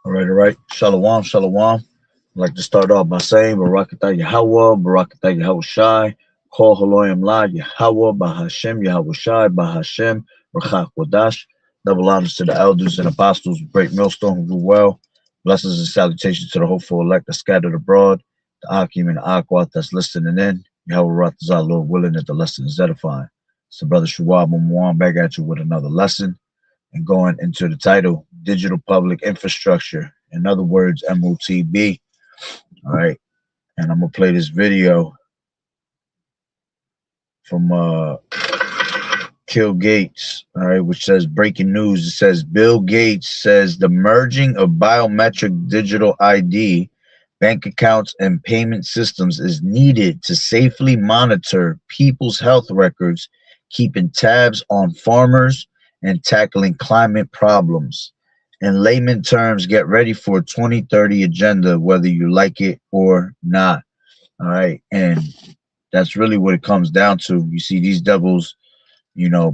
All right. Shalom, shalom. I'd like to start off by saying Barakatah Yahweh, Barakatah Yahweh Shai, Kol Haloyim La, Yahweh, Bahashem, Yahweh Shai, Bahashem, Rachak Wadash. Double honors to the elders and apostles of Great Millstone who do well. Blessings and salutations to the hopeful elect that scattered abroad, the Akim and the Akwat that's listening in. Yahweh Ratazah, Lord willing that the lesson is edifying. So, Brother Shuwab Mumwan back at you with another lesson. And going into the title, Digital Public Infrastructure. In other words, M.O.T.B. All right. And I'm going to play this video from Bill Gates, all right, which says breaking news. It says Bill Gates says the merging of biometric digital ID, bank accounts, and payment systems is needed to safely monitor people's health records, keeping tabs on farmers, and tackling climate problems. In layman terms, get ready for a 2030 agenda, whether you like it or not. All right. And that's really what it comes down to. You see, these devils,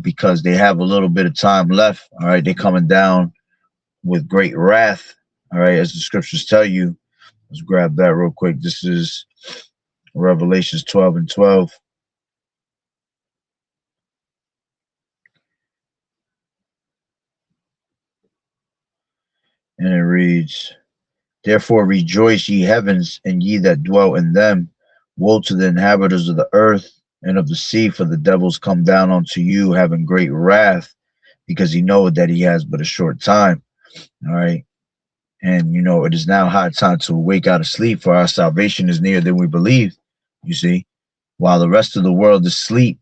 because they have a little bit of time left. All right. They're coming down with great wrath. All right. As the scriptures tell you. Let's grab that real quick. This is Revelations 12:12. And it reads, therefore rejoice, ye heavens, and ye that dwell in them. Woe to the inhabitants of the earth and of the sea, for the devils come down unto you, having great wrath, because he knoweth that he has but a short time. All right. And, it is now high time to awake out of sleep, for our salvation is nearer than we believe, you see, while the rest of the world is asleep,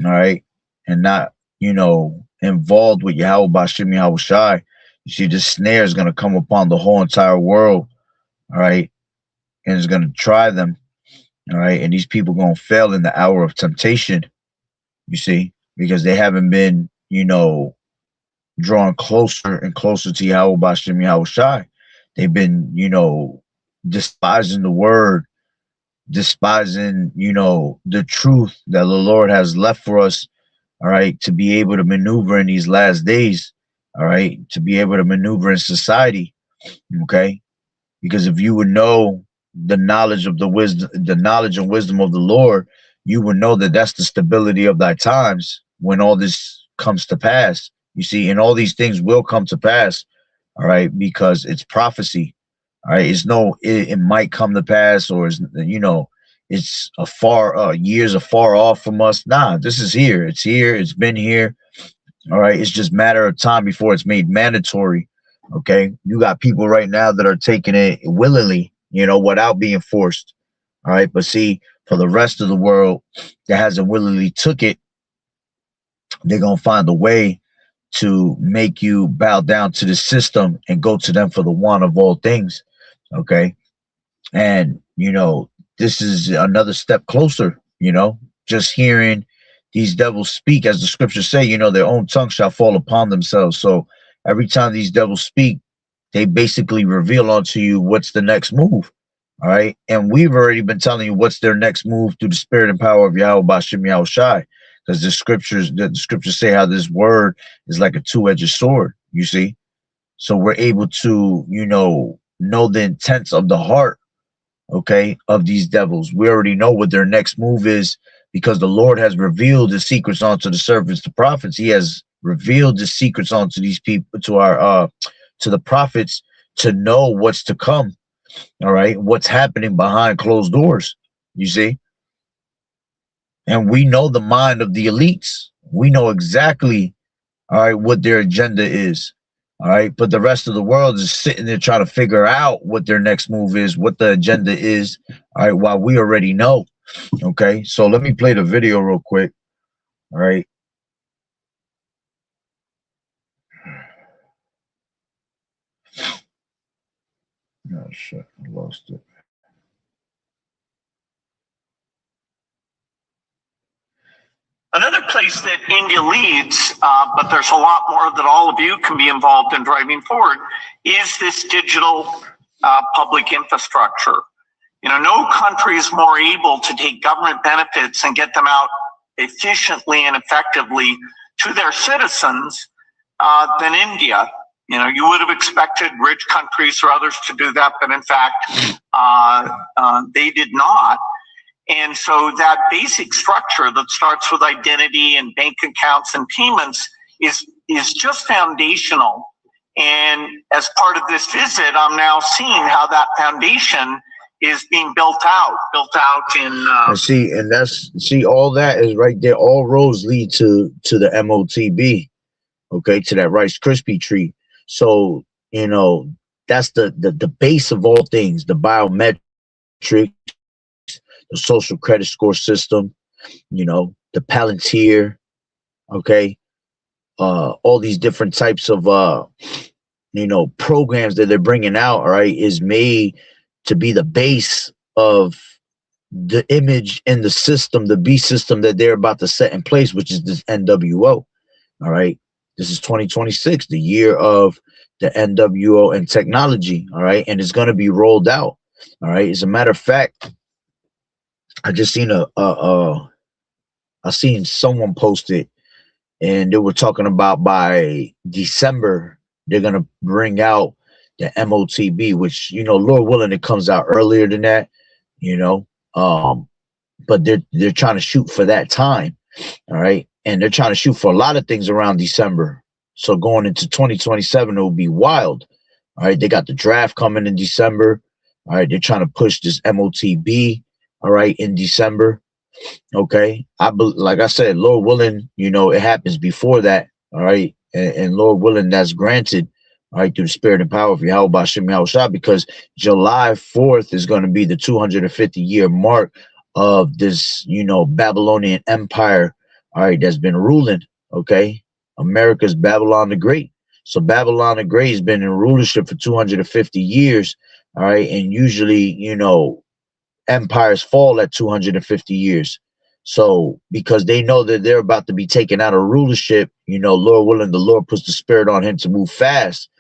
all right, and not, involved with Yahweh Bashim Yahweh Shai. You see, this snare is going to come upon the whole entire world, all right, and it's going to try them, all right, and these people going to fail in the hour of temptation, you see, because they haven't been, drawn closer and closer to Yahweh Bashim Yahweh Shai. They've been, despising the word, despising, the truth that the Lord has left for us, all right, to be able to maneuver in these last days, all right, to be able to maneuver in society, okay? Because if you would know the knowledge of the wisdom, the knowledge and wisdom of the Lord, you would know that that's the stability of thy times when all this comes to pass. You see, and all these things will come to pass, all right, because it's prophecy, all right. It's it might come to pass, or it's years afar off from us. Nah, this is here. It's here. It's been here. All right. It's just a matter of time before it's made mandatory. Okay. You got people right now that are taking it willingly, without being forced. All right. But see, for the rest of the world that hasn't willingly took it, they're going to find a way to make you bow down to the system and go to them for the one of all things. Okay. And, this is another step closer, just hearing these devils speak, as the scriptures say, their own tongue shall fall upon themselves. So every time these devils speak, they basically reveal unto you what's the next move. All right. And we've already been telling you what's their next move through the spirit and power of Yahweh Bashim Yahweh Shai. Because the scriptures say how this word is like a two-edged sword, you see. So we're able to, know the intents of the heart, okay, of these devils. We already know what their next move is, because the Lord has revealed the secrets unto the servants, the prophets. He has revealed the secrets unto these people, to the prophets, to know what's to come, all right, what's happening behind closed doors, you see. And we know the mind of the elites. We know exactly, all right, what their agenda is. All right. But the rest of the world is sitting there trying to figure out what their next move is, what the agenda is. All right. While we already know. Okay. So let me play the video real quick. All right. Oh, shit. I lost it. Another place that India leads, but there's a lot more that all of you can be involved in driving forward, is this digital public infrastructure. No country is more able to take government benefits and get them out efficiently and effectively to their citizens than India. You know, you would have expected rich countries or others to do that, but in fact, they did not. And so that basic structure that starts with identity and bank accounts and payments is just foundational. And as part of this visit, I'm now seeing how that foundation is being built out in. And all that is right there. All roads lead to the M.O.T.B. Okay, to that Rice Krispie treat. So you know that's the base of all things: the biometrics, the social credit score system, you know, the Palantir. Okay, all these different types of programs that they're bringing out, right, is made to be the base of the image and the system, the B system that they're about to set in place, which is this NWO. All right, this is 2026, the year of the NWO and technology. All right, and it's going to be rolled out. All right, as a matter of fact, I just seen I seen someone post it, and they were talking about by December they're gonna bring out the M.O.T.B, which, you know, Lord willing, it comes out earlier than that, you know. But they're trying to shoot for that time, all right, and they're trying to shoot for a lot of things around December. So going into 2027, it will be wild. All right, they got the draft coming in December. All right, they're trying to push this M.O.T.B. all right, in December. Okay, like I said, Lord willing, you know, it happens before that. All right, and Lord willing, that's granted. All right, through the spirit and power of YAHAWAH'S, because July 4th is going to be the 250-year mark of this, you know, Babylonian empire. All right, that's been ruling. Okay, America's Babylon the Great. So Babylon the Great has been in rulership for 250 years. All right, and usually, you know, empires fall at 250 years. So because they know that they're about to be taken out of rulership, you know, Lord willing, the Lord puts the spirit on him to move fast,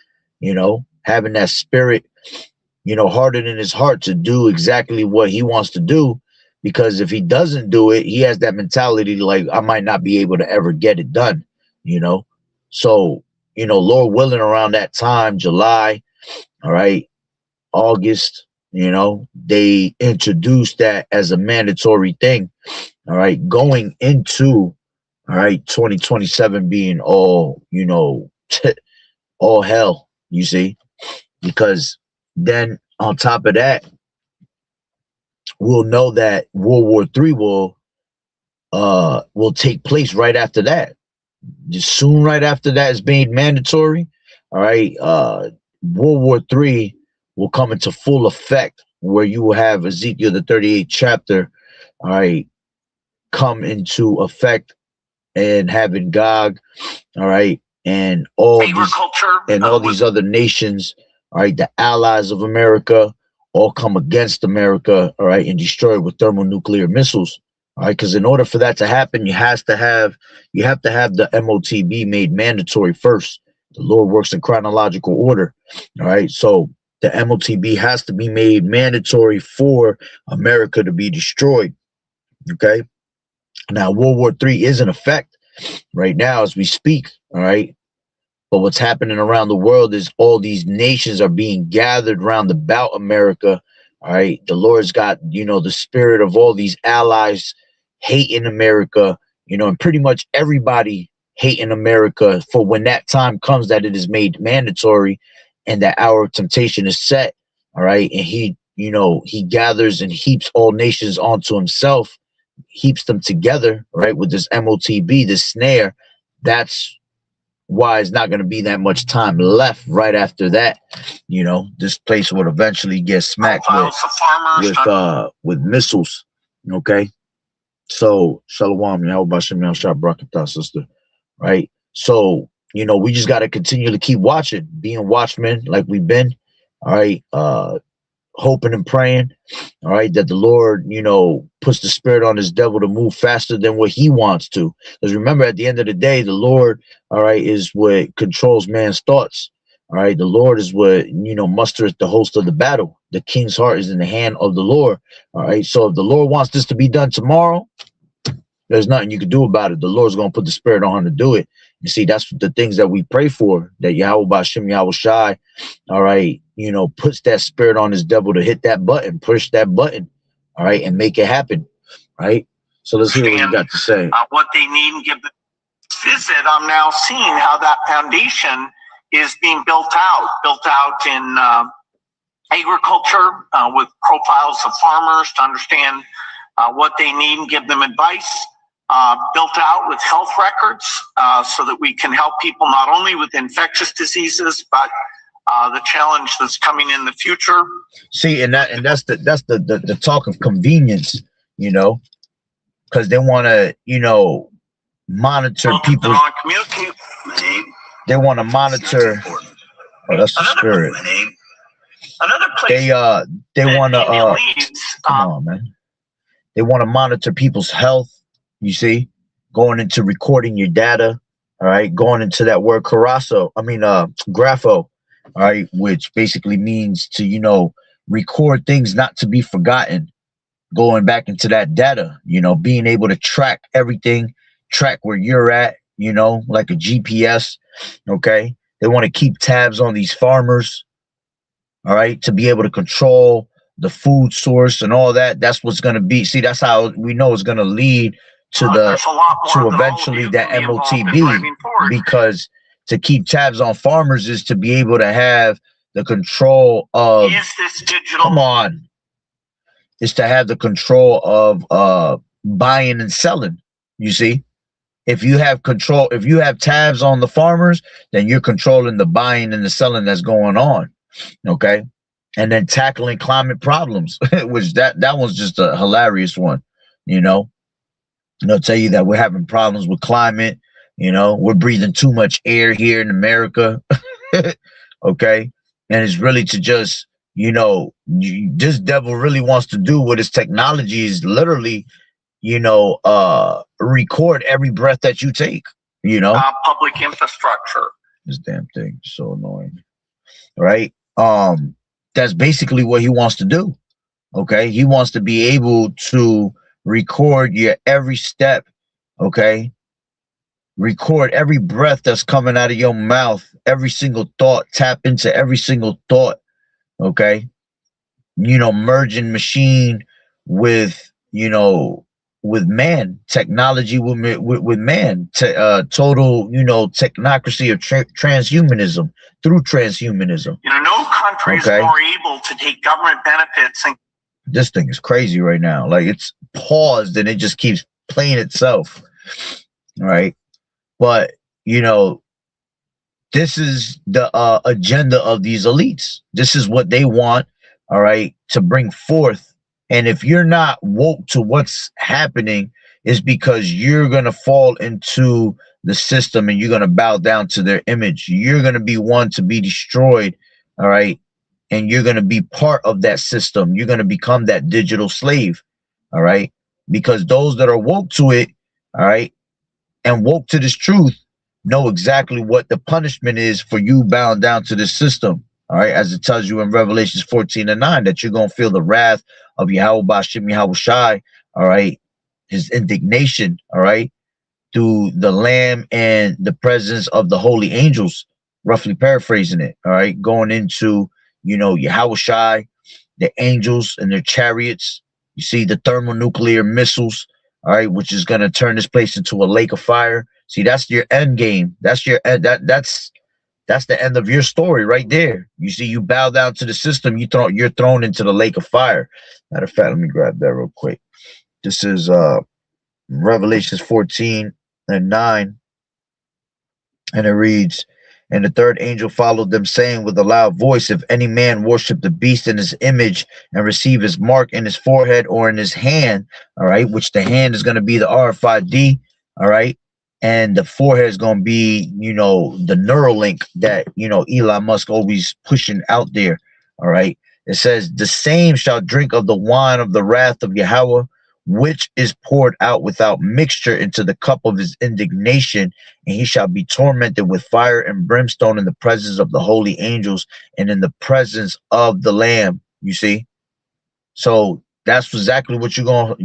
you know, having that spirit, you know, hardened in his heart to do exactly what he wants to do. Because if he doesn't do it, he has that mentality like, I might not be able to ever get it done, you know. So, you know, Lord willing, around that time, July, all right, August, you know, they introduced that as a mandatory thing. All right, going into, all right, 2027 being all, you know, all hell, you see, because then on top of that, we'll know that World War III will take place right after that. Just soon right after that is made mandatory. All right, World War III will come into full effect, where you will have Ezekiel the 38th chapter, all right, come into effect, and having Gog, all right, and all these other nations, all right, the allies of America, all come against America, all right, and destroy it with thermonuclear missiles. All right, because in order for that to happen, you have to have the M.O.T.B made mandatory first. The Lord works in chronological order. All right, so the M.O.T.B has to be made mandatory for America to be destroyed. Okay. Now, World War III is in effect right now as we speak. All right. But what's happening around the world is all these nations are being gathered round about America. All right. The Lord's got, you know, the spirit of all these allies hating America, you know, and pretty much everybody hating America for when that time comes that it is made mandatory and that hour of temptation is set. All right. And he, you know, he gathers and heaps all nations onto himself, heaps them together, right, with this M.O.T.B, this snare. That's why it's not going to be that much time left right after that. You know, this place would eventually get smacked with missiles. Okay. So, Shalom, YAHAWAH'S, sister. Right. So, you know, we just got to continue to keep watching, being watchmen like we've been. All right. Hoping and praying, all right, that the Lord, you know, puts the spirit on his devil to move faster than what he wants to. Because remember, at the end of the day, the Lord, all right, is what controls man's thoughts. All right, the Lord is what, you know, mustereth the host of the battle. The king's heart is in the hand of the Lord. All right, so if the Lord wants this to be done tomorrow, there's nothing you can do about it. The Lord's going to put the spirit on him to do it. You see, that's the things that we pray for, that Yahweh Bashim Yahweh Shai, all right, puts that spirit on his devil to hit that button, push that button, all right, and make it happen, right? So let's hear what you got to say. What they need and give them a visit. I'm now seeing how that foundation is being built out in agriculture with profiles of farmers to understand what they need and give them advice. Built out with health records so that we can help people not only with infectious diseases, but the challenge that's coming in the future. See, and that's the talk of convenience, because they want to, monitor people. They want to monitor. Oh, that's the spirit. Another place they want to come on, man. They want to monitor people's health. You see, going into recording your data, all right, going into that word grapho, all right, which basically means to, record things not to be forgotten, going back into that data, being able to track everything, track where you're at, like a GPS, okay? They want to keep tabs on these farmers, all right, to be able to control the food source and all that. That's what's going to be. See, that's how we know it's going to lead to eventually that M.O.T.B, because to keep tabs on farmers is to be able to have the control of is to have the control of buying and selling. You see, if you have control, if you have tabs on the farmers, then you're controlling the buying and the selling that's going on, okay? And then tackling climate problems, which that one's just a hilarious one, They'll tell you that we're having problems with climate. We're breathing too much air here in America. Okay. And it's really to just, this devil really wants to do with his technology is literally, record every breath that you take, public infrastructure. This damn thing is so annoying. Right. That's basically what he wants to do. Okay. He wants to be able to record your every step, okay? Record every breath that's coming out of your mouth, every single thought, tap into every single thought, okay? Merging machine with, with man, technology with man, total, technocracy of transhumanism, through transhumanism. No country is more able to take government benefits and this thing is crazy right now. Like, it's paused and it just keeps playing itself, right? But this is the agenda of these elites. This is what they want, all right, to bring forth. And if you're not woke to what's happening, it's because you're gonna fall into the system and you're gonna bow down to their image. You're gonna be one to be destroyed, all right? And you're going to be part of that system. You're going to become that digital slave, all right? Because those that are woke to it, all right, and woke to this truth know exactly what the punishment is for you bound down to this system, all right? As it tells you in Revelations 14:9, that you're going to feel the wrath of Yahweh Bashim Yahweh Shai, all right? His indignation, all right? Through the Lamb and the presence of the holy angels, roughly paraphrasing it, all right? Going into Yahweh Shai, the angels and their chariots. You see the thermonuclear missiles, all right, which is going to turn this place into a lake of fire. See, that's your end game. That's your that's the end of your story right there. You see, you bow down to the system, you're thrown into the lake of fire. Matter of fact, let me grab that real quick. This is Revelations 14:9, and it reads, "And the third angel followed them, saying with a loud voice, if any man worship the beast in his image and receive his mark in his forehead or in his hand," all right, which the hand is going to be the RFID, all right, and the forehead is going to be, the Neuralink that, Elon Musk always pushing out there, all right. It says, "The same shall drink of the wine of the wrath of Yahweh, which is poured out without mixture into the cup of his indignation, and he shall be tormented with fire and brimstone in the presence of the holy angels and in the presence of the Lamb." You see, so that's exactly what you're gonna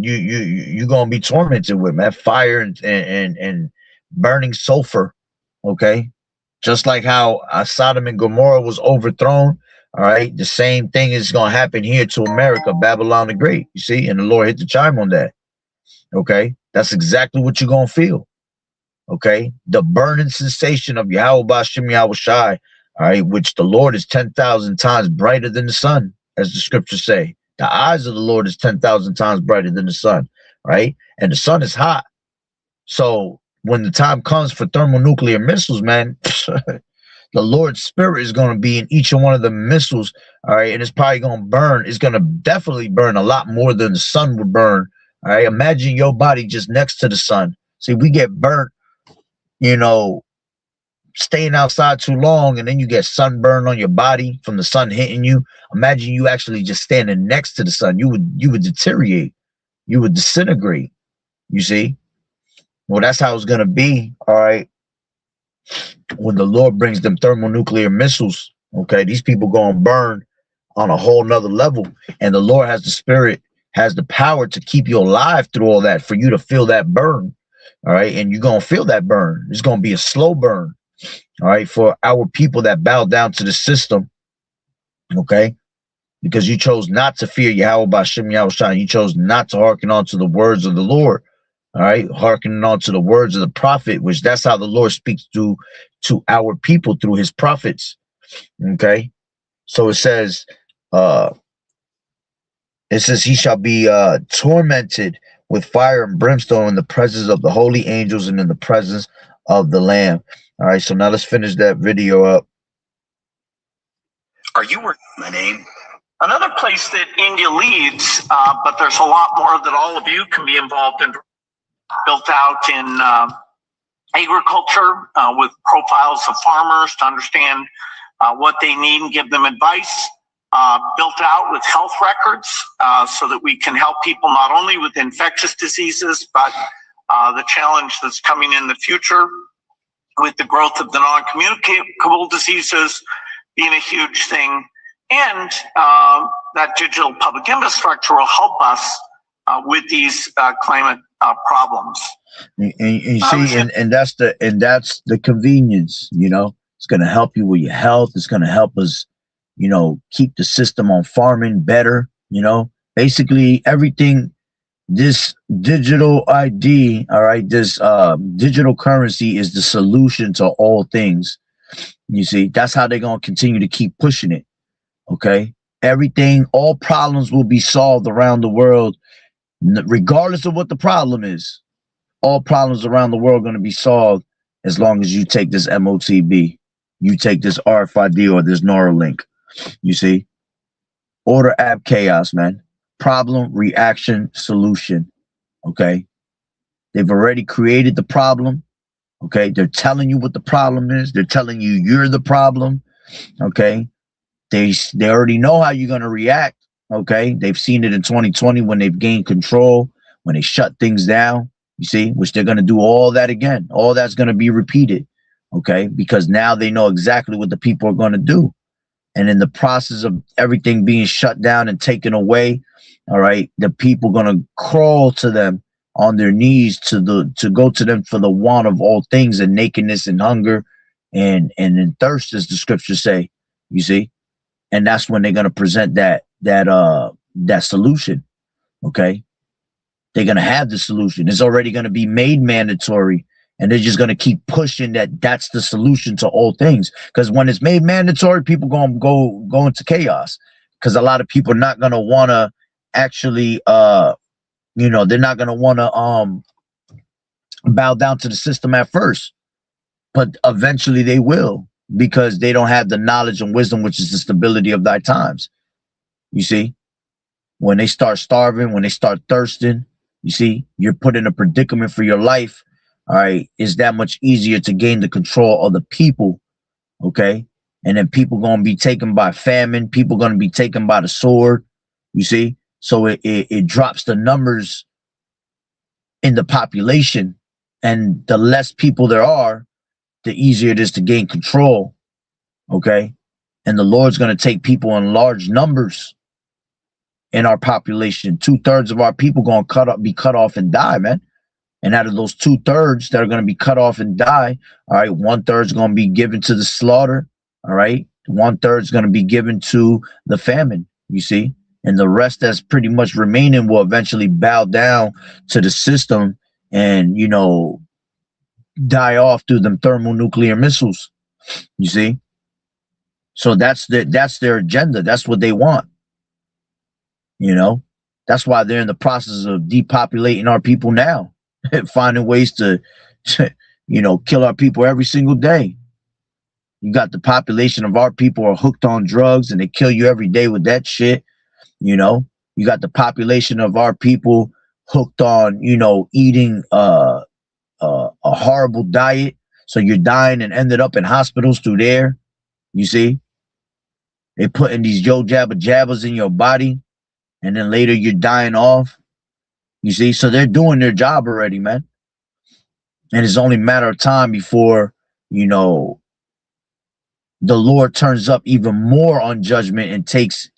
be tormented with, man. Fire and burning sulfur, Okay, just like how Sodom and Gomorrah was overthrown. All right, the same thing is going to happen here to America, Babylon the Great. You see, and the Lord hit the chime on that. Okay, that's exactly what you're going to feel. Okay, the burning sensation of Yahweh Shem Yahweh Shai, all right, which the Lord is 10,000 times brighter than the sun, as the scriptures say. The eyes of the Lord is 10,000 times brighter than the sun, right? And the sun is hot. So when the time comes for thermonuclear missiles, man, the Lord's spirit is going to be in each and one of the missiles, all right, and it's probably going to burn. It's going to definitely burn a lot more than the sun would burn, all right? Imagine your body just next to the sun. See, we get burnt, you know, staying outside too long, and then you get sunburn on your body from the sun hitting you. Imagine you actually just standing next to the sun. You would deteriorate. You would disintegrate. You see? Well, that's how it's gonna be, all right. When the Lord brings them thermonuclear missiles, okay, these people gonna burn on a whole nother level. And the Lord has the spirit, has the power to keep you alive through all that, for you to feel that burn. All right, and you're gonna feel that burn. It's gonna be a slow burn. All right, for our people that bow down to the system, okay, because you chose not to fear Yahweh B'Shem Yahweh Shai. You chose not to hearken on to the words of the Lord. All right, hearkening on to the words of the prophet, which that's how the Lord speaks to our people through his prophets. Okay, so it says he shall be tormented with fire and brimstone in the presence of the holy angels and in the presence of the Lamb. All right, so now let's finish that video up. Are you working my name? Another place that India leads, but there's a lot more that all of you can be involved in, built out in agriculture with profiles of farmers to understand what they need and give them advice. Built out with health records so that we can help people not only with infectious diseases, but the challenge that's coming in the future with the growth of the non-communicable diseases being a huge thing. And that digital public infrastructure will help us with these climate problems. And you see, and that's the convenience, you know. It's going to help you with your health. It's going to help us, you know, keep the system on farming better, you know. Basically everything, this digital ID, all right, this digital currency is the solution to all things. You see, that's how they're going to continue to keep pushing it. Okay, everything, all problems will be solved around the world, regardless of what the problem is. All problems around the world are going to be solved as long as you take this M.O.T.B, you take this RFID or this Neuralink. You see, order, app, chaos, man. Problem, reaction, solution. Okay, they've already created the problem. Okay, they're telling you what the problem is. They're telling you you're the problem. Okay, they already know how you're going to react. Okay, they've seen it in 2020 when they've gained control, when they shut things down. You see, which they're going to do all that again. All that's going to be repeated. Okay, because now they know exactly what the people are going to do. And in the process of everything being shut down and taken away, all right, the people going to crawl to them on their knees to go to them for the want of all things, and nakedness and hunger and in thirst, as the scriptures say. You see, and that's when they're going to present that solution. Okay, they're going to have the solution. It's already going to be made mandatory, and they're just going to keep pushing that's the solution to all things. Because when it's made mandatory, people going to go into chaos, because a lot of people are not going to want to actually you know, they're not going to want to bow down to the system at first, but eventually they will, because they don't have the knowledge and wisdom, which is the stability of thy times. You see, when they start starving, when they start thirsting, you see, you're put in a predicament for your life. All right, it's that much easier to gain the control of the people. Okay, and then people going to be taken by famine. People going to be taken by the sword. You see, so it drops the numbers in the population, and the less people there are, the easier it is to gain control. Okay, and the Lord's going to take people in large numbers in our population. 2/3 of our people going to be cut off and die, man. And out of those 2/3 that are going to be cut off and die, all right, 1/3 is going to be given to the slaughter. All right. 1/3 is going to be given to the famine, you see, and the rest that's pretty much remaining will eventually bow down to the system and, you know, die off through them thermonuclear missiles, you see. So that's their agenda. That's what they want, you know. That's why they're in the process of depopulating our people now, finding ways to, you know, kill our people every single day. You got the population of our people are hooked on drugs and they kill you every day with that shit. You know, you got the population of our people hooked on, you know, eating a horrible diet. So you're dying and ended up in hospitals through there. You see, they putting these yo jabba jabbas in your body and then later you're dying off. You see, so they're doing their job already, man. And it's only a matter of time before, you know, the Lord turns up even more on judgment and takes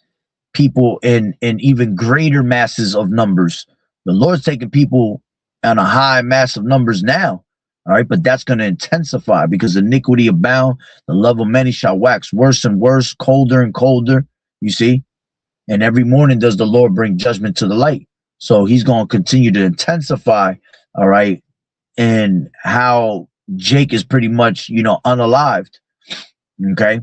people in even greater masses of numbers. The Lord's taking people on a high mass of numbers now. All right, but that's going to intensify because iniquity abound. The love of many shall wax worse and worse, colder and colder. You see, and every morning does the Lord bring judgment to the light. So he's going to continue to intensify. All right, and how Jake is pretty much, you know, unalived. Okay,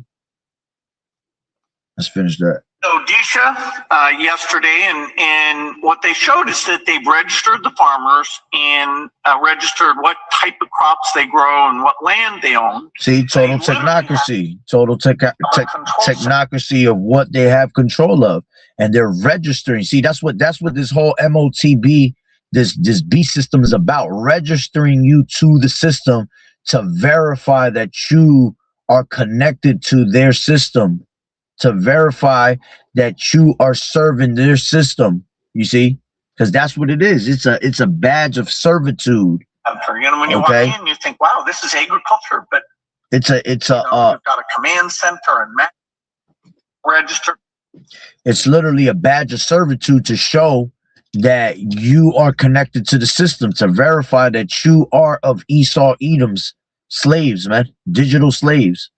let's finish that. Odisha yesterday, and what they showed is that they've registered the farmers and registered what type of crops they grow and what land they own. See, total technocracy, technocracy of what they have control of, and they're registering. See, that's what this whole M.O.T.B, this B system is about, registering you to the system to verify that you are connected to their system, to verify that you are serving their system. You see, because that's what it is. It's a badge of servitude. You know, when you walk in, you think, "Wow, this is agriculture," but it's a you've got a command center and map register. It's literally a badge of servitude to show that you are connected to the system, to verify that you are of Esau Edom's slaves, man, digital slaves.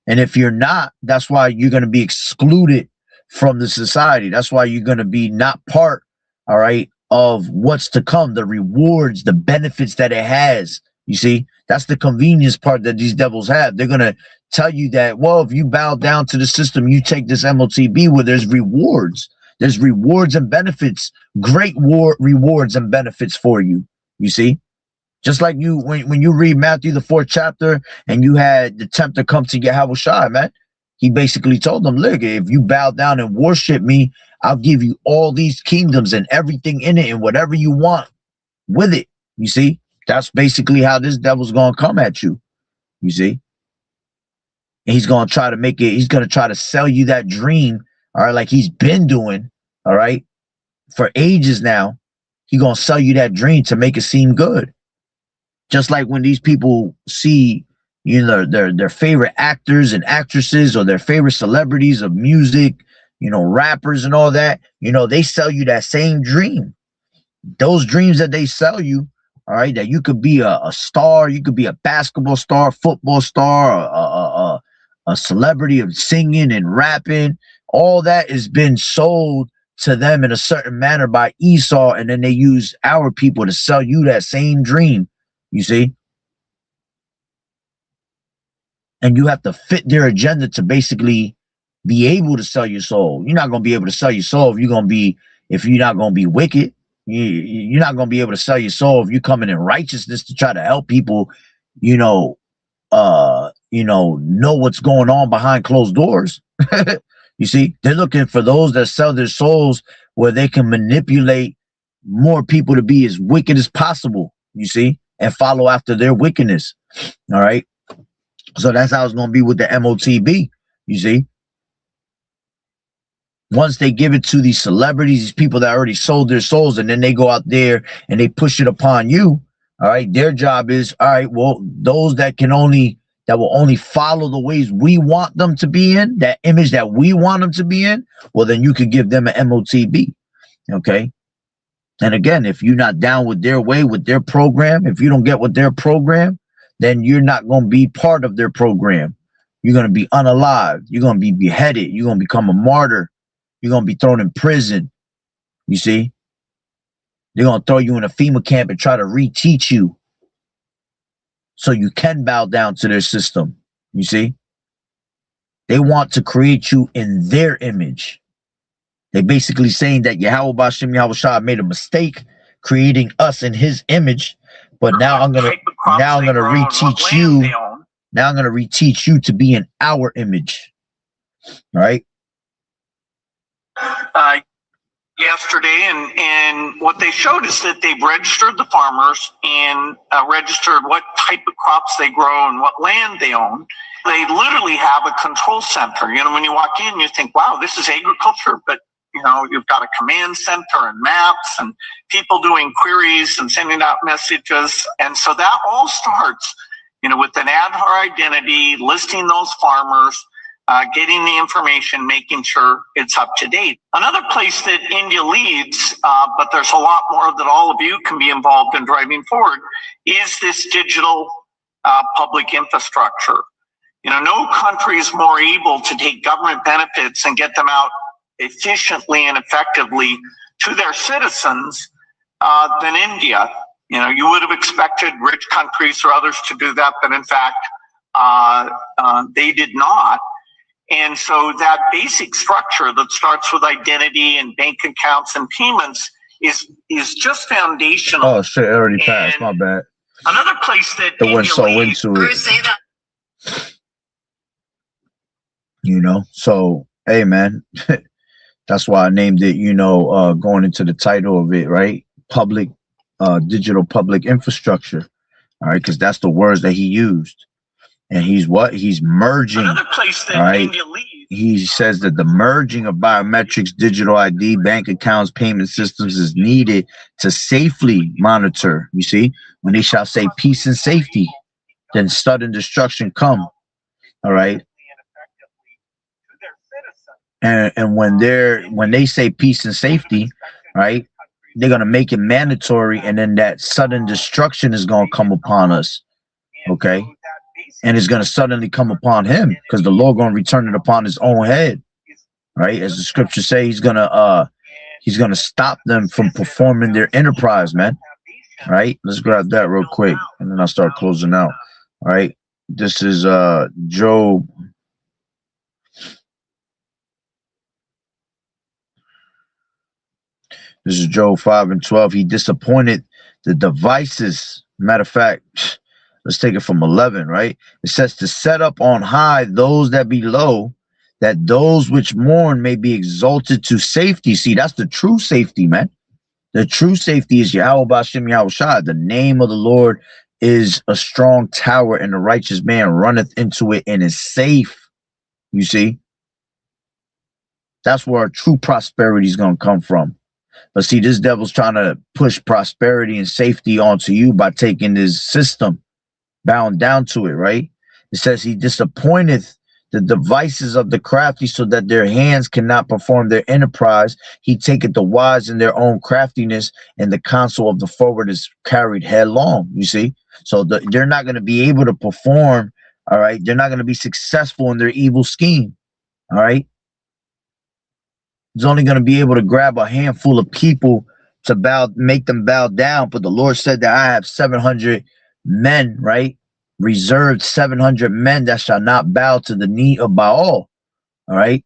And if you're not, that's why you're going to be excluded from the society. That's why you're going to be not part, all right, of what's to come, the rewards, the benefits that it has. You see, that's the convenience part that these devils have. They're going to tell you that, well, if you bow down to the system, you take this M.O.T.B where there's rewards. There's rewards and benefits, great rewards and benefits for you. You see? Just like you, when you read Matthew, the 4th chapter, and you had the tempter come to YAHAWAH'S, man, he basically told them, look, if you bow down and worship me, I'll give you all these kingdoms and everything in it and whatever you want with it. You see, that's basically how this devil's going to come at you. You see, and he's going to try to make it, he's going to try to sell you that dream, all right, like he's been doing, all right, for ages now. He's going to sell you that dream to make it seem good. Just like when these people see, you know, their favorite actors and actresses or their favorite celebrities of music, you know, rappers and all that, you know, they sell you that same dream. Those dreams that they sell you, all right, that you could be a star, you could be a basketball star, football star, a celebrity of singing and rapping. All that has been sold to them in a certain manner by Esau, and then they use our people to sell you that same dream. You see? And you have to fit their agenda to basically be able to sell your soul. You're not going to be able to sell your soul if you're not going to be wicked. You're not going to be able to sell your soul if you're coming in righteousness to try to help people, know what's going on behind closed doors. You see, they're looking for those that sell their souls where they can manipulate more people to be as wicked as possible, you see, and follow after their wickedness. All right. So that's how it's going to be with the M.O.T.B, you see. Once they give it to these celebrities, these people that already sold their souls, and then they go out there and they push it upon you, all right, their job is, all right, well, those that will only follow the ways we want them to be in, that image that we want them to be in, well, then you could give them an M.O.T.B, okay? And again, if you're not down with their way, with their program, if you don't get with their program, then you're not going to be part of their program. You're going to be unalived. You're going to be beheaded. You're going to become a martyr. You're going to be thrown in prison. You see? They're going to throw you in a FEMA camp and try to reteach you so you can bow down to their system. You see? They want to create you in their image. They basically saying that YAHAWAH'S made a mistake creating us in his image, but now I'm gonna reteach you. Now I'm gonna reteach you to be in our image. Right? Yesterday, and what they showed is that they've registered the farmers and registered what type of crops they grow and what land they own. They literally have a control center. You know, when you walk in, you think, wow, this is agriculture, but you know, you've got a command center and maps and people doing queries and sending out messages. And so that all starts, you know, with an Aadhaar identity, listing those farmers, getting the information, making sure it's up to date. Another place that India leads, but there's a lot more that all of you can be involved in driving forward, is this digital public infrastructure. You know, no country is more able to take government benefits and get them out efficiently and effectively to their citizens than India. You know, you would have expected rich countries or others to do that, but in fact, they did not. And so that basic structure that starts with identity and bank accounts and payments is just foundational. Oh shit, it already passed. My bad. Another place that went so into it. You know, so hey man, that's why I named it, you know, going into the title of it, right? Public, digital public infrastructure. All right, because that's the words that he used. And he's what? He's merging. Another place that right? India leads. He says that the merging of biometrics, digital ID, bank accounts, payment systems is needed to safely monitor. You see, when they shall say peace and safety, then sudden destruction come. All right. And when they say peace and safety, right, they're gonna make it mandatory, and then that sudden destruction is gonna come upon us. Okay. And it's going to suddenly come upon him because the Lord going to return it upon his own head, right? As the scriptures say, he's going to stop them from performing their enterprise, man. Right? Let's grab that real quick, and then I'll start closing out. All right. This is Job. This is Job 5:12. He disappointed the devices. Matter of fact, let's take it from 11, right? It says to set up on high those that be low, that those which mourn may be exalted to safety. See, that's the true safety, man. The true safety is YAHAWAH'S. The name of the Lord is a strong tower, and the righteous man runneth into it and is safe. You see? That's where our true prosperity is going to come from. But see, this devil's trying to push prosperity and safety onto you by taking this system, bound down to it, right? It says he disappointeth the devices of the crafty so that their hands cannot perform their enterprise. He taketh the wise in their own craftiness, and the counsel of the forward is carried headlong. You see? So they're not going to be able to perform, all right? They're not going to be successful in their evil scheme, all right? He's only going to be able to grab a handful of people to make them bow down. But the Lord said that I have 700 men, right? Reserved 700 men that shall not bow to the knee of Baal. All right.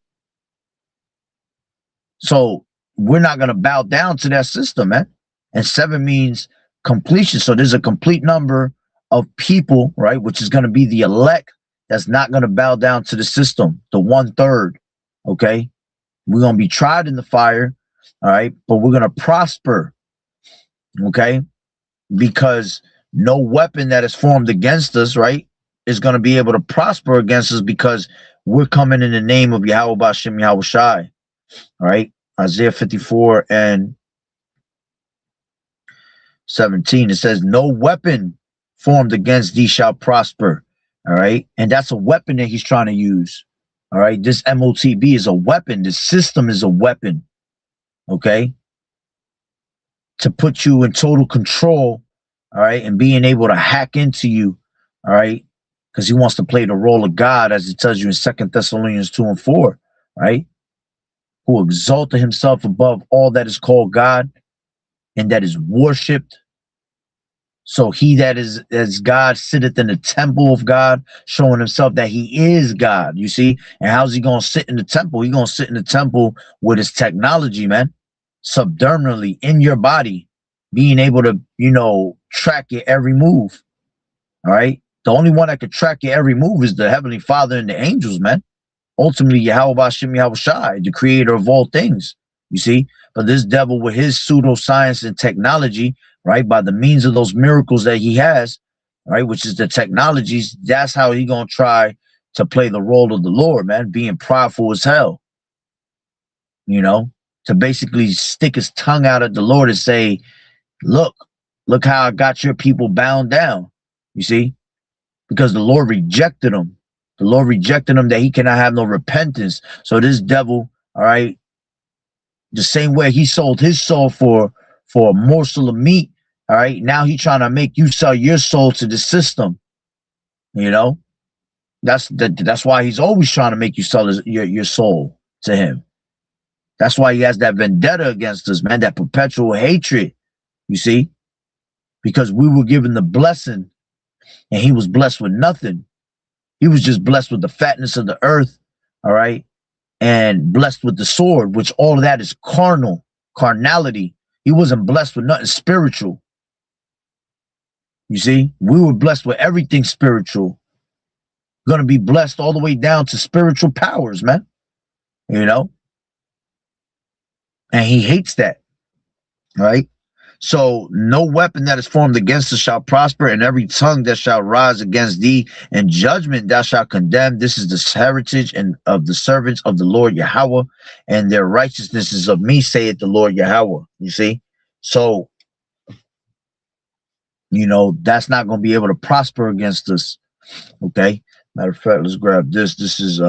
So we're not going to bow down to that system, man. And 7 means completion. So there's a complete number of people, right? Which is going to be the elect that's not going to bow down to the system, the 1/3. Okay. We're going to be tried in the fire. All right. But we're going to prosper. Okay. Because no weapon that is formed against us, right, is going to be able to prosper against us because we're coming in the name of YAHAWAH'S. All right. Isaiah 54 and 17. It says, no weapon formed against thee shall prosper. All right. And that's a weapon that he's trying to use. All right. This M.O.T.B is a weapon. This system is a weapon. Okay. to put you in total control, all right, and being able to hack into you, all right, because he wants to play the role of God, as it tells you in 2 Thessalonians 2 and 4, right? Who exalted himself above all that is called God and that is worshipped. So he that is as God sitteth in the temple of God, showing himself that he is God, you see? And how's he going to sit in the temple? He's going to sit in the temple with his technology, man, subdermally in your body, being able to, track your every move, all right? The only one that could track your every move is the Heavenly Father and the angels, man. Ultimately, YAHAWAH'S, the creator of all things, you see? But this devil with his pseudoscience and technology, right, by the means of those miracles that he has, right, which is the technologies, that's how he gonna try to play the role of the Lord, man, being prideful as hell, to basically stick his tongue out at the Lord and say, look how I got your people bound down, you see? Because the Lord rejected them. The Lord rejected him that he cannot have no repentance. So this devil, all right, the same way he sold his soul for a morsel of meat, all right, now he's trying to make you sell your soul to the system. That's why he's always trying to make you sell your soul to him. That's why he has that vendetta against us, man, that perpetual hatred, you see, because we were given the blessing and he was blessed with nothing. He was just blessed with the fatness of the earth, all right, and blessed with the sword, which all of that is carnality. He wasn't blessed with nothing spiritual. You see, we were blessed with everything spiritual. Going to be blessed all the way down to spiritual powers, man, and he hates that, right? So no weapon that is formed against us shall prosper, and every tongue that shall rise against thee in judgment thou shalt condemn. This is the heritage and of the servants of the Lord Yahweh, and their righteousness is of me, saith the Lord Yahweh. You see? So, that's not going to be able to prosper against us. Okay? Matter of fact, let's grab this. This is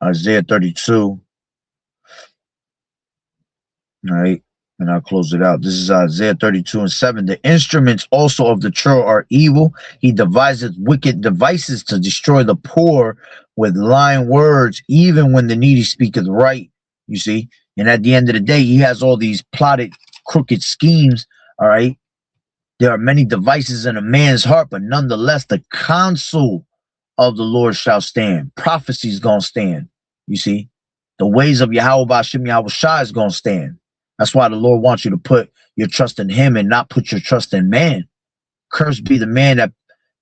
Isaiah 32. All right. And I'll close it out. This is Isaiah 32 and 7. The instruments also of the churl are evil. He deviseth wicked devices to destroy the poor with lying words, even when the needy speaketh right. You see? And at the end of the day, he has all these plotted, crooked schemes. All right. There are many devices in a man's heart, but nonetheless, the counsel of the Lord shall stand. Prophecy is going to stand. You see? The ways of Yahweh is going to stand. That's why the Lord wants you to put your trust in him and not put your trust in man. Cursed be the man that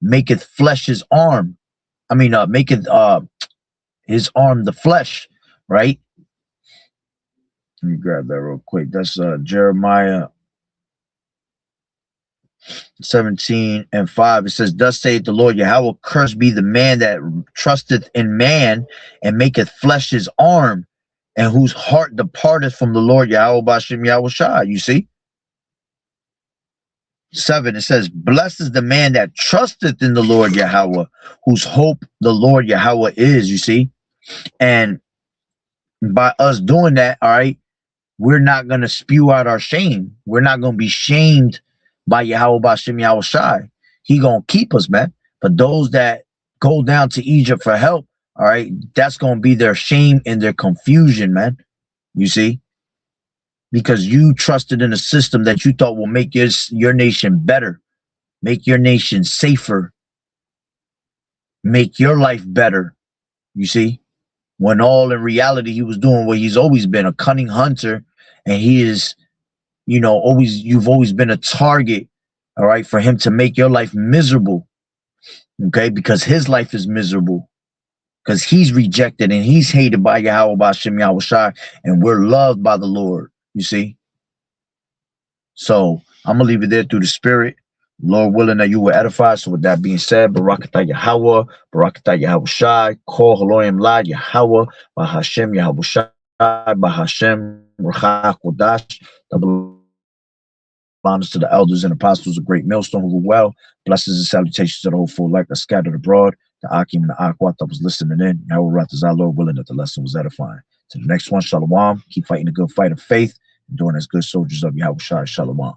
maketh flesh his arm. Maketh his arm the flesh, right? Let me grab that real quick. That's Jeremiah 17 and 5. It says, thus saith the Lord Yahweh, cursed be the man that trusteth in man and maketh flesh his arm, and whose heart departeth from the Lord Yahweh. You see? 7, it says, blessed is the man that trusteth in the Lord Yahweh, whose hope the Lord Yahweh is. You see? And by us doing that, all right, we're not going to spew out our shame. We're not going to be shamed by Yahweh. He going to keep us, man. But those that go down to Egypt for help, all right, that's going to be their shame and their confusion, man. You see? Because you trusted in a system that you thought will make your nation better, make your nation safer, make your life better. You see? When all in reality, he was doing what he's always been, a cunning hunter. And he is, you've always been a target, all right, for him to make your life miserable. Okay? Because his life is miserable. Because he's rejected and he's hated by Yahweh, and we're loved by the Lord. You see? So I'm going to leave it there through the Spirit. Lord willing that you will edify. So with that being said, Barakatah Yahweh, Barakatah Yahweh Shai, Kol Haloyim La Yahweh, Bahashem Yahweh Shai, Bahashem Ruach Kodash. Double honors to the elders and apostles of Great Millstone who were well. Blessings and salutations to the whole full like are scattered abroad. The Akim and the Akwat that was listening in. Yahweh Ratazah, Lord willing that the lesson was edifying. To the next one, Shalom. Keep fighting the good fight of faith. doing as good soldiers of Yahawashi. Shalom.